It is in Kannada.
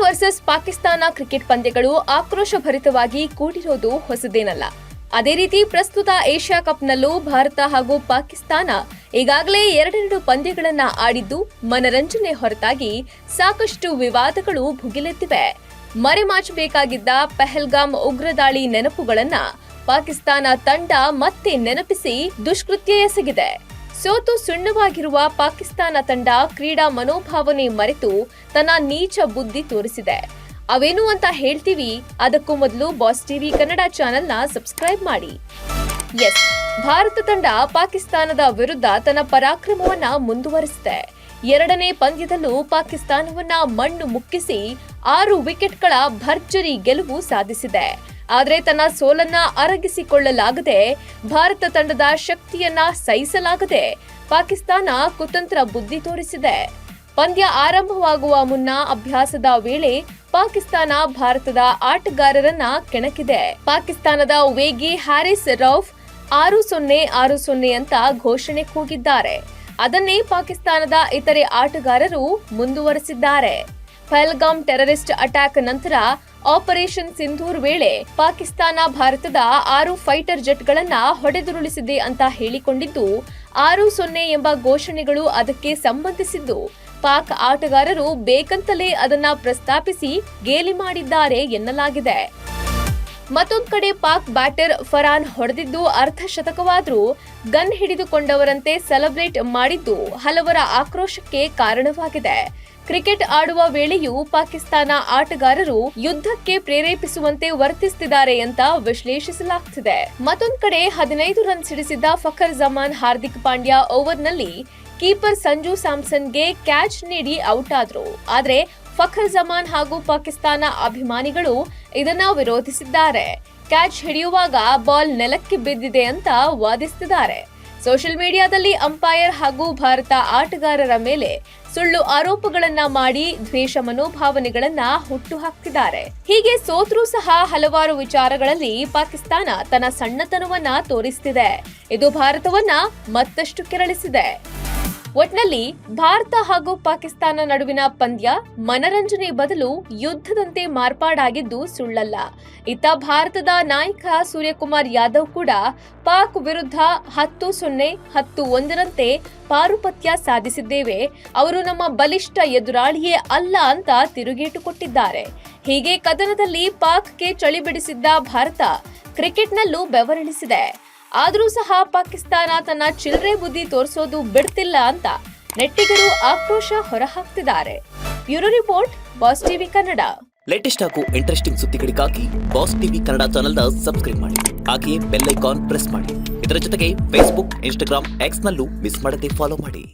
ವರ್ಸಸ್ ಪಾಕಿಸ್ತಾನ ಕ್ರಿಕೆಟ್ ಪಂದ್ಯಗಳು ಆಕ್ರೋಶಭರಿತವಾಗಿ ಕೂಡಿರೋದು ಹೊಸದೇನಲ್ಲ. ಅದೇ ರೀತಿ ಪ್ರಸ್ತುತ ಏಷ್ಯಾ ಕಪ್ನಲ್ಲೂ ಭಾರತ ಹಾಗೂ ಪಾಕಿಸ್ತಾನ ಈಗಾಗಲೇ 2 ಪಂದ್ಯಗಳನ್ನ ಆಡಿದ್ದು ಮನರಂಜನೆ ಹೊರತಾಗಿ ಸಾಕಷ್ಟು ವಿವಾದಗಳು ಭುಗಿಲೆದ್ದಿವೆ. ಮರೆಮಾಚಬೇಕಾಗಿದ್ದ ಪಹಲ್ಗಾಮ್ ಉಗ್ರ ದಾಳಿ ನೆನಪುಗಳನ್ನ ಪಾಕಿಸ್ತಾನ ತಂಡ ಮತ್ತೆ ನೆನಪಿಸಿ ದುಷ್ಕೃತ್ಯ ಎಸಗಿದೆ. ಸೋತು ಸುಣ್ಣವಾಗಿರುವ ಪಾಕಿಸ್ತಾನ ತಂಡ ಕ್ರೀಡಾ ಮನೋಭಾವನೆ ಮರೆತು ತನ್ನ ನೀಚ ಬುದ್ಧಿ ತೋರಿಸಿದೆ. ಅವೇನು ಅಂತ ಹೇಳ್ತೀವಿ. ಅದಕ್ಕೂ ಮೊದಲು ಬಾಸ್ ಟಿವಿ ಕನ್ನಡ ಚಾನೆಲ್ನ ಸಬ್ಸ್ಕ್ರೈಬ್ ಮಾಡಿ. ಭಾರತ ತಂಡ ಪಾಕಿಸ್ತಾನದ ವಿರುದ್ಧ ತನ್ನ ಪರಾಕ್ರಮವನ್ನ ಮುಂದುವರಿಸಿದೆ. 2ನೇ ಪಂದ್ಯದಲ್ಲೂ ಪಾಕಿಸ್ತಾನವನ್ನ ಮಣ್ಣು ಮುಕ್ಕಿಸಿ 6 ವಿಕೆಟ್ಗಳ ಭರ್ಜರಿ ಗೆಲುವು ಸಾಧಿಸಿದೆ. ಆದರೆ ತನ್ನ ಸೋಲನ್ನ ಅರಗಿಸಿಕೊಳ್ಳಲಾಗದೆ, ಭಾರತ ತಂಡದ ಶಕ್ತಿಯನ್ನ ಸಹಿಸಲಾಗದೆ ಪಾಕಿಸ್ತಾನ ಕುತಂತ್ರ ಬುದ್ಧಿ ತೋರಿಸಿದೆ. ಪಂದ್ಯ ಆರಂಭವಾಗುವ ಮುನ್ನ ಅಭ್ಯಾಸದ ವೇಳೆ ಪಾಕಿಸ್ತಾನ ಭಾರತದ ಆಟಗಾರರನ್ನ ಕೆಣಕಿದೆ. ಪಾಕಿಸ್ತಾನದ ವೇಗಿ ಹ್ಯಾರಿಸ್ ರೌಫ್ 6-0 ಅಂತ ಘೋಷಣೆ ಕೂಗಿದ್ದಾರೆ. ಅದನ್ನೇ ಪಾಕಿಸ್ತಾನದ ಇತರೆ ಆಟಗಾರರು ಮುಂದುವರೆಸಿದ್ದಾರೆ. ಪಹಲ್ಗಾಮ್ ಟೆರರಿಸ್ಟ್ ಅಟ್ಯಾಕ್ ನಂತರ ಆಪರೇಷನ್ ಸಿಂಧೂರ್ ವೇಳೆ ಪಾಕಿಸ್ತಾನ ಭಾರತದ 6 ಫೈಟರ್ ಜೆಟ್ಗಳನ್ನ ಹೊಡೆದುರುಳಿಸಿದೆ ಅಂತ ಹೇಳಿಕೊಂಡಿದ್ದು 6-0 ಎಂಬ ಘೋಷಣೆಗಳು ಅದಕ್ಕೆ ಸಂಬಂಧಿಸಿದ್ದು. ಪಾಕ್ ಆಟಗಾರರು ಬೇಕಂತಲೇ ಅದನ್ನ ಪ್ರಸ್ತಾಪಿಸಿ ಗೇಲಿ ಮಾಡಿದ್ದಾರೆ ಎನ್ನಲಾಗಿದೆ. ಮತ್ತೊಂದು ಕಡೆ ಪಾಕ್ ಬ್ಯಾಟರ್ ಫರಾನ್ ಹೊಡೆದಿದ್ದು ಅರ್ಧಶತಕವಾದ್ರೂ ಗನ್ ಹಿಡಿದುಕೊಂಡವರಂತೆ ಸೆಲೆಬ್ರೇಟ್ ಮಾಡಿದ್ದು ಹಲವರ ಆಕ್ರೋಶಕ್ಕೆ ಕಾರಣವಾಗಿದೆ. ಕ್ರಿಕೆಟ್ ಆಡುವ ವೇಳೆಯೂ ಪಾಕಿಸ್ತಾನ ಆಟಗಾರರು ಯುದ್ಧಕ್ಕೆ ಪ್ರೇರೇಪಿಸುವಂತೆ ವರ್ತಿಸುತ್ತಿದ್ದಾರೆ ಅಂತ ವಿಶ್ಲೇಷಿಸಲಾಗುತ್ತಿದೆ. ಮತ್ತೊಂದು ಕಡೆ 15 ರನ್ ಸಿಡಿಸಿದ್ದ ಫಖರ್ ಜಮಾನ್ ಹಾರ್ದಿಕ್ ಪಾಂಡ್ಯ ಓವರ್ನಲ್ಲಿ ಕೀಪರ್ ಸಂಜು ಸ್ಯಾಮ್ಸನ್ಗೆ ಕ್ಯಾಚ್ ನೀಡಿ ಔಟ್ ಆದ್ರು. ಆದ್ರೆ ಫಖರ್ ಜಮಾನ್ ಹಾಗೂ ಪಾಕಿಸ್ತಾನ ಅಭಿಮಾನಿಗಳು ಇದನ್ನ ವಿರೋಧಿಸಿದ್ದಾರೆ. ಕ್ಯಾಚ್ ಹಿಡಿಯುವಾಗ ಬಾಲ್ ನೆಲಕ್ಕೆ ಬಿದ್ದಿದೆ ಅಂತ ವಾದಿಸುತ್ತಿದ್ದಾರೆ. ಸೋಷಿಯಲ್ ಮೀಡಿಯಾದಲ್ಲಿ ಅಂಪೈರ್ ಹಾಗೂ ಭಾರತ ಆಟಗಾರರ ಮೇಲೆ ಸುಳ್ಳು ಆರೋಪಗಳನ್ನ ಮಾಡಿ ದ್ವೇಷ ಮನೋಭಾವನೆಗಳನ್ನ ಹುಟ್ಟುಹಾಕ್ತಿದ್ದಾರೆ. ಹೀಗೆ ಸೋತ್ರೂ ಸಹ ಹಲವಾರು ವಿಚಾರಗಳಲ್ಲಿ ಪಾಕಿಸ್ತಾನ ತನ್ನ ಸಣ್ಣತನವನ್ನ ತೋರಿಸುತ್ತಿದೆ. ಇದು ಭಾರತವನ್ನ ಮತ್ತಷ್ಟು ಕೆರಳಿಸಿದೆ. ಒಟ್ನಲ್ಲಿ ಭಾರತ ಹಾಗೂ ಪಾಕಿಸ್ತಾನ ನಡುವಿನ ಪಂದ್ಯ ಮನರಂಜನೆ ಬದಲು ಯುದ್ಧದಂತೆ ಮಾರ್ಪಾಡಾಗಿದ್ದು ಸುಳ್ಳಲ್ಲ. ಇತ್ತ ಭಾರತದ ನಾಯಕ ಸೂರ್ಯಕುಮಾರ್ ಯಾದವ್ ಕೂಡ ಪಾಕ್ ವಿರುದ್ಧ 10-0, 10-1ರಂತೆ ಪಾರುಪತ್ಯ ಸಾಧಿಸಿದ್ದೇವೆ, ಅವರು ನಮ್ಮ ಬಲಿಷ್ಠ ಎದುರಾಳಿಯೇ ಅಲ್ಲ ಅಂತ ತಿರುಗೇಟು ಕೊಟ್ಟಿದ್ದಾರೆ. ಹೀಗೆ ಕದನದಲ್ಲಿ ಪಾಕ್ಗೆ ಚಳಿ ಬಿಡಿಸಿದ್ದ ಭಾರತ ಕ್ರಿಕೆಟ್ನಲ್ಲೂ ಬೆವರಿಳಿಸಿದೆ. ಆದರೂ ಸಹ ಪಾಕಿಸ್ತಾನ ತನ್ನ ಚಿಲ್ಲರೆ ಬುದ್ಧಿ ತೋರಿಸೋದು ಬಿಡ್ತಿಲ್ಲ ಅಂತ ನೆಟ್ಟಿಗರು ಆಕ್ರೋಶ ಹೊರಹಾಕ್ತಿದ್ದಾರೆ. Bureau report, Boss TV Kannada. Latest ಹಾಗೂ ಇಂಟ್ರೆಸ್ಟಿಂಗ್ ಸುದ್ದಿಗಳಿಗಾಗಿ ಬಾಸ್ ಟಿವಿ ಕನ್ನಡ ಚಾನೆಲ್ನ ಸಬ್ಸ್ಕ್ರೈಬ್ ಮಾಡಿ. ಹಾಗೆಯೇ ಬೆಲ್ ಐಕಾನ್ ಪ್ರೆಸ್ ಮಾಡಿ. ಇದರ ಜೊತೆಗೆ ಫೇಸ್ಬುಕ್, ಇನ್ಸ್ಟಾಗ್ರಾಮ್, ಎಕ್ಸ್ ನಲ್ಲೂ ಮಿಸ್ ಮಾಡದೆ ಫಾಲೋ ಮಾಡಿ.